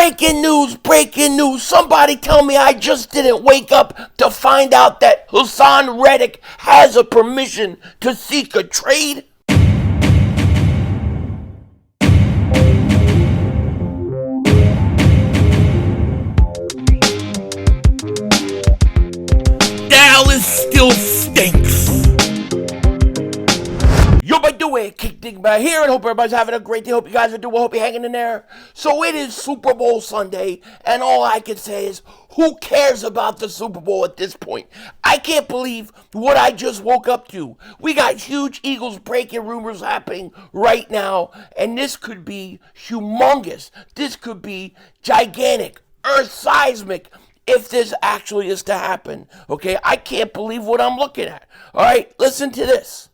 Breaking news, breaking news. Somebody tell me I just didn't wake up to find out that Haason Reddick has a permission to seek a trade. Dallas still stinks. Yo, by the way, Kick Dingbat here, and hope everybody's having a great day. Hope you guys are doing well. Hope you're hanging in there. So it is Super Bowl Sunday, and all I can say is, who cares about the Super Bowl at this point? I can't believe what I just woke up to. We got huge Eagles breaking rumors happening right now, and this could be humongous. This could be gigantic, earth-seismic, if this actually is to happen. Okay, I can't believe what I'm looking at. All right, listen to this.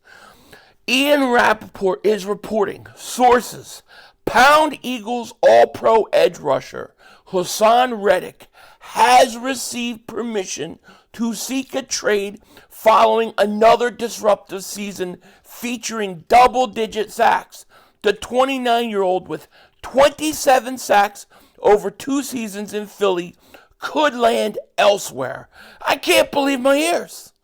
Ian Rappaport is reporting, sources, Pound Eagles All-Pro edge rusher Haason Reddick has received permission to seek a trade following another disruptive season featuring double-digit sacks. The 29-year-old with 27 sacks over 2 seasons in Philly could land elsewhere. I can't believe my ears.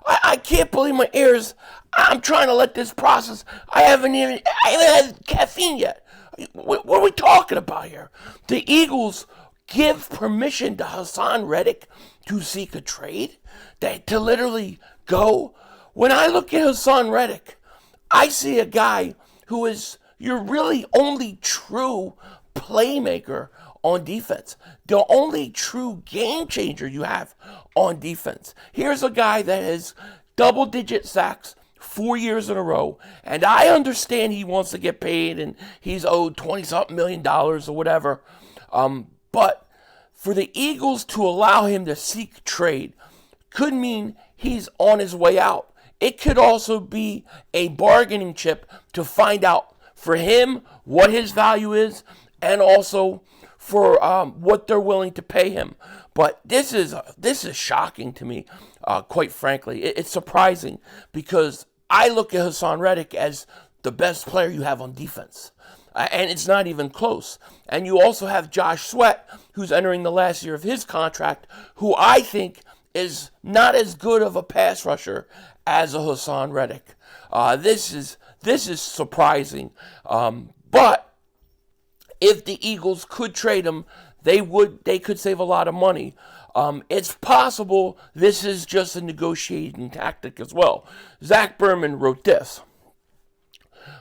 I can't believe my ears. I'm trying to let this process. I haven't had caffeine yet. What are we talking about here? The Eagles give permission to Haason Reddick to seek a trade? To literally go? When I look at Haason Reddick, I see a guy who is your really only true playmaker on defense. The only true game changer you have on defense. Here's a guy that has double-digit sacks 4 years in a row, and I understand he wants to get paid and he's owed $20-something million or whatever, but for the Eagles to allow him to seek trade could mean he's on his way out. It could also be a bargaining chip to find out for him what his value is and also for what they're willing to pay him. But this is shocking to me, quite frankly. It's surprising because I look at Haason Reddick as the best player you have on defense. And it's not even close. And you also have Josh Sweat, who's entering the last year of his contract, who I think is not as good of a pass rusher as a Haason Reddick. This is surprising. But if the Eagles could trade him, they could save a lot of money. It's possible this is just a negotiating tactic as well. Zach Berman wrote this.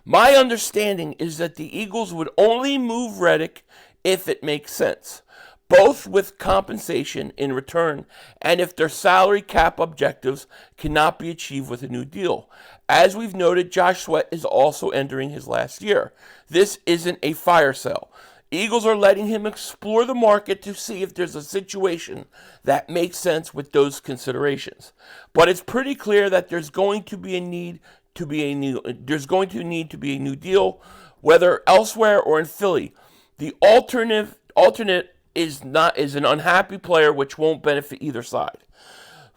My understanding is that the Eagles would only move Reddick if it makes sense, both with compensation in return and if their salary cap objectives cannot be achieved with a new deal. As we've noted, Josh Sweat is also entering his last year. This isn't a fire sale. Eagles are letting him explore the market to see if there's a situation that makes sense with those considerations. But it's pretty clear that there's going to need to be a new deal, whether elsewhere or in Philly. The alternate is an unhappy player which won't benefit either side.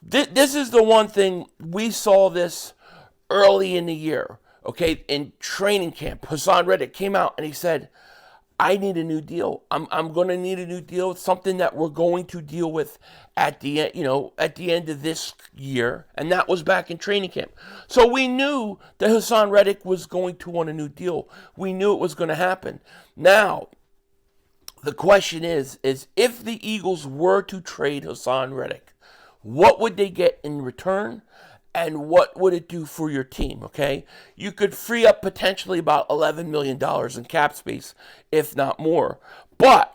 This is the one thing we saw this early in the year. Okay, in training camp, Haason Reddick came out and he said, I need a new deal. I'm going to need a new deal. It's something that we're going to deal with at the end of this year, and that was back in training camp. So we knew that Haason Reddick was going to want a new deal. We knew it was going to happen. Now, the question is if the Eagles were to trade Haason Reddick, what would they get in return? And what would it do for your team, okay? You could free up potentially about $11 million in cap space, if not more. But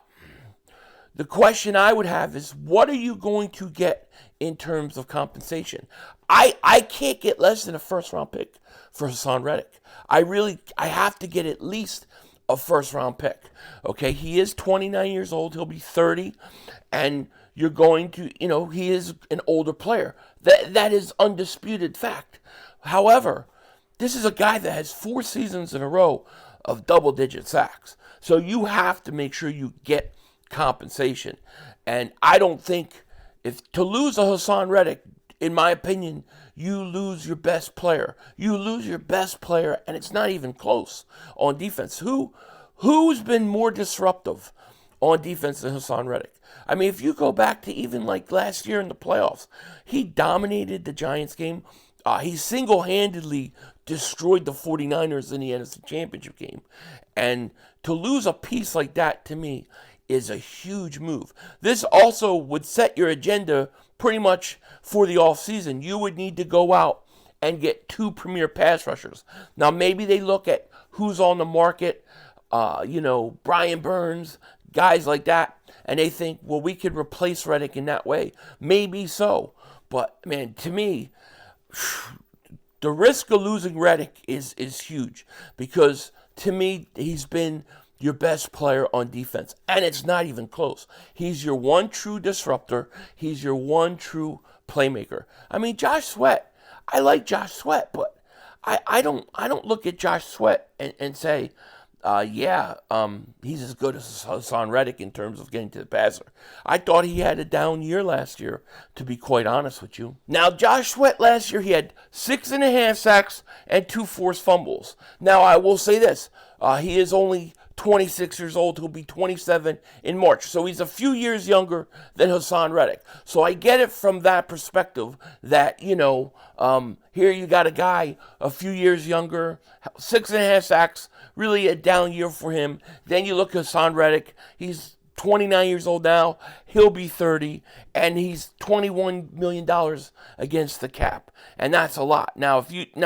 the question I would have is, what are you going to get in terms of compensation? I can't get less than a first-round pick for Haason Reddick. I have to get at least a first-round pick, okay? He is 29 years old. He'll be 30, and you're going to, he is an older player. That is undisputed fact. However, this is a guy that has 4 seasons in a row of double-digit sacks. So you have to make sure you get compensation. And I don't think to lose a Haason Reddick, in my opinion, you lose your best player. You lose your best player, and it's not even close on defense. Who's been more disruptive on defense than Haason Reddick. I mean, if you go back to even like last year in the playoffs, he dominated the Giants game. He single-handedly destroyed the 49ers in the NFC Championship game. And to lose a piece like that, to me, is a huge move. This also would set your agenda pretty much for the offseason. You would need to go out and get 2 premier pass rushers. Now, maybe they look at who's on the market, Brian Burns, guys like that, and they think, well, we could replace Reddick in that way. Maybe so. But, man, to me, the risk of losing Reddick is huge because, to me, he's been your best player on defense, and it's not even close. He's your one true disruptor. He's your one true playmaker. I mean, Josh Sweat, I like Josh Sweat, but I don't look at Josh Sweat and say, he's as good as Haason Reddick in terms of getting to the passer. I thought he had a down year last year, to be quite honest with you. Now, Josh Sweat last year, he had 6.5 sacks and 2 forced fumbles. Now, I will say this. He is only 26 years old. He'll be 27 in March. So he's a few years younger than Haason Reddick. So I get it from that perspective that, here you got a guy a few years younger, 6.5 sacks, really a down year for him. Then you look at Haason Reddick. He's 29 years old now. He'll be 30, and he's $21 million against the cap, and that's a lot. Now,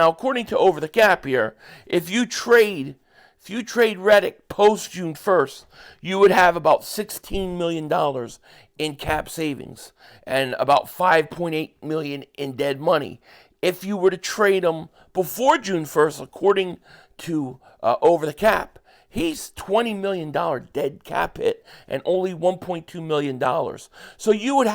according to Over the Cap here, if you trade Reddick post June 1st, you would have about $16 million in cap savings and about $5.8 million in dead money. If you were to trade him before June 1st, according to Over the Cap, he's $20 million dead cap hit and only $1.2 million. So he would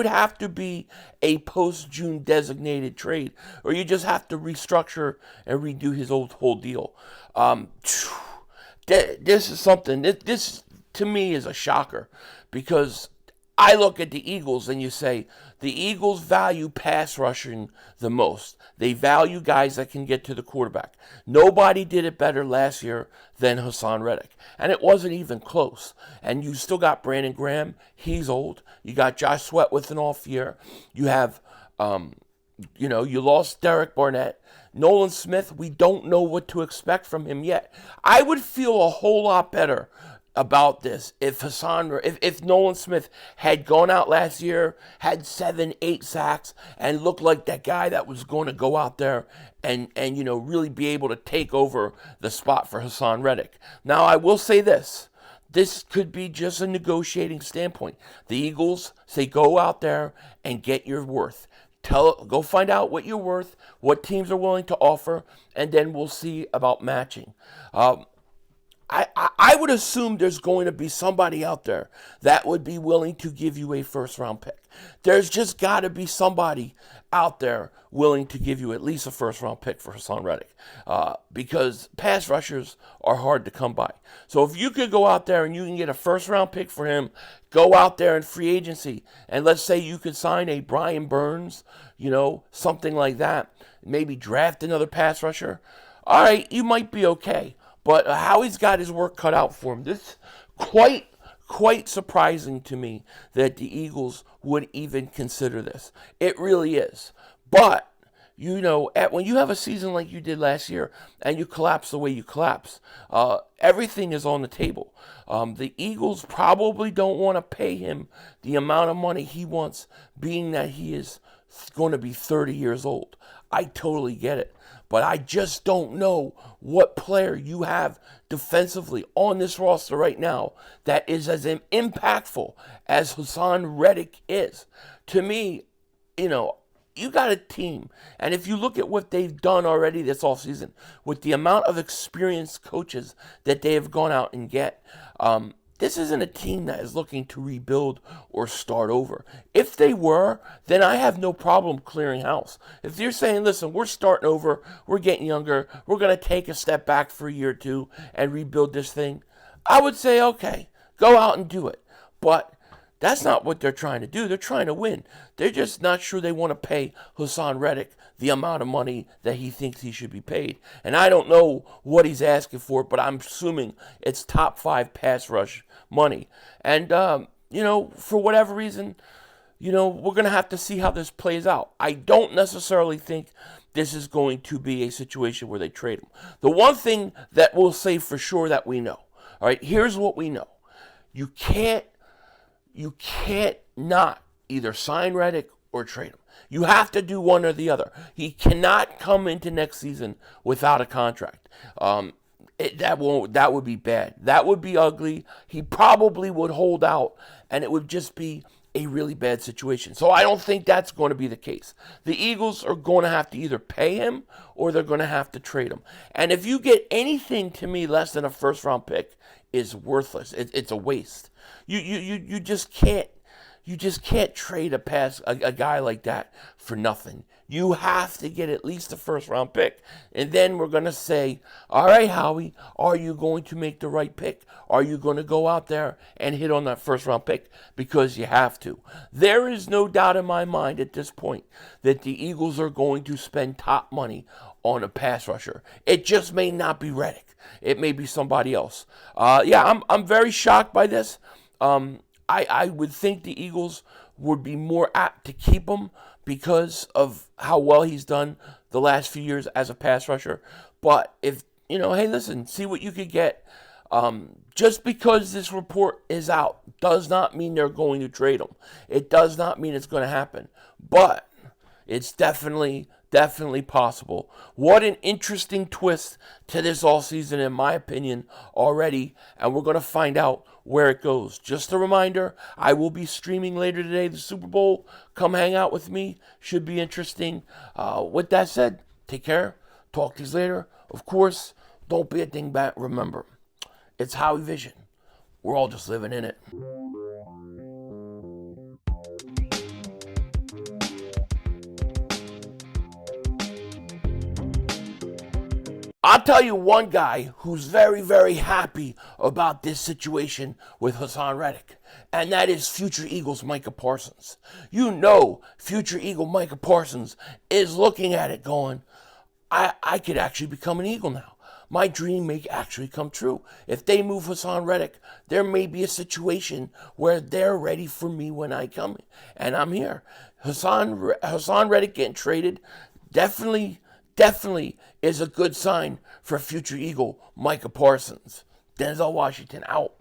have to be a post-June designated trade, or you just have to restructure and redo his whole deal. This is something, this to me is a shocker, because I look at the Eagles and you say, the Eagles value pass rushing the most. They value guys that can get to the quarterback. Nobody did it better last year than Haason Reddick. And it wasn't even close. And you still got Brandon Graham. He's old. You got Josh Sweat with an off year. You have, you lost Derek Barnett. Nolan Smith, we don't know what to expect from him yet. I would feel a whole lot better about this if Nolan Smith had gone out last year, had 7-8 sacks, and looked like that guy that was going to go out there and really be able to take over the spot for Haason Reddick. Now, I will say this could be just a negotiating standpoint. The Eagles say, go out there and get your worth. Go find out what you're worth, what teams are willing to offer, and then we'll see about matching. I would assume there's going to be somebody out there that would be willing to give you a first-round pick. There's just got to be somebody out there willing to give you at least a first-round pick for Haason Reddick, because pass rushers are hard to come by. So if you could go out there and you can get a first-round pick for him, go out there in free agency, and let's say you could sign a Brian Burns, something like that, maybe draft another pass rusher, all right, you might be okay. But Howie's got his work cut out for him. This is quite surprising to me that the Eagles would even consider this. It really is. But, when you have a season like you did last year and you collapse the way you collapse, everything is on the table. The Eagles probably don't want to pay him the amount of money he wants, being that he is going to be 30 years old. I totally get it. But I just don't know what player you have defensively on this roster right now that is as impactful as Haason Reddick is. To me, you got a team. And if you look at what they've done already this offseason, with the amount of experienced coaches that they have gone out and get, this isn't a team that is looking to rebuild or start over. If they were, then I have no problem clearing house. If you're saying, listen, we're starting over, we're getting younger, we're going to take a step back for a year or two and rebuild this thing, I would say, okay, go out and do it. But that's not what they're trying to do. They're trying to win. They're just not sure they want to pay Haason Reddick the amount of money that he thinks he should be paid. And I don't know what he's asking for, but I'm assuming it's top 5 pass rush money. And, for whatever reason, we're going to have to see how this plays out. I don't necessarily think this is going to be a situation where they trade him. The one thing that we'll say for sure that we know, all right, here's what we know. You can't not either sign Reddick or trade him. You have to do one or the other. He cannot come into next season without a contract. That would be bad. That would be ugly. He probably would hold out, and it would just be a really bad situation. So I don't think that's going to be the case. The Eagles are going to have to either pay him or they're going to have to trade him. And if you get anything to me less than a first-round pick, is worthless. It's a waste. You just can't. You just can't trade a guy like that for nothing. You have to get at least a first-round pick. And then we're going to say, all right, Howie, are you going to make the right pick? Are you going to go out there and hit on that first-round pick? Because you have to. There is no doubt in my mind at this point that the Eagles are going to spend top money on a pass rusher. It just may not be Reddick. It may be somebody else. I'm very shocked by this. I would think the Eagles would be more apt to keep him because of how well he's done the last few years as a pass rusher. But if, hey, listen, see what you could get. Just because this report is out does not mean they're going to trade him. It does not mean it's going to happen. But it's definitely possible. What an interesting twist to this all season, in my opinion, already. And we're going to find out where it goes. Just a reminder, I will be streaming later today the Super Bowl. Come hang out with me. Should be interesting. With that said, take care. Talk to you later. Of course, don't be a dingbat. Remember, it's Howie Vision. We're all just living in it. I'll tell you one guy who's very, very happy about this situation with Haason Reddick, and that is future Eagles Micah Parsons. Future Eagle Micah Parsons is looking at it going, I could actually become an Eagle now. My dream may actually come true. If they move Haason Reddick, there may be a situation where they're ready for me when I come, and I'm here. Haason Reddick getting traded definitely is a good sign for future Eagle Micah Parsons. Denzel Washington out.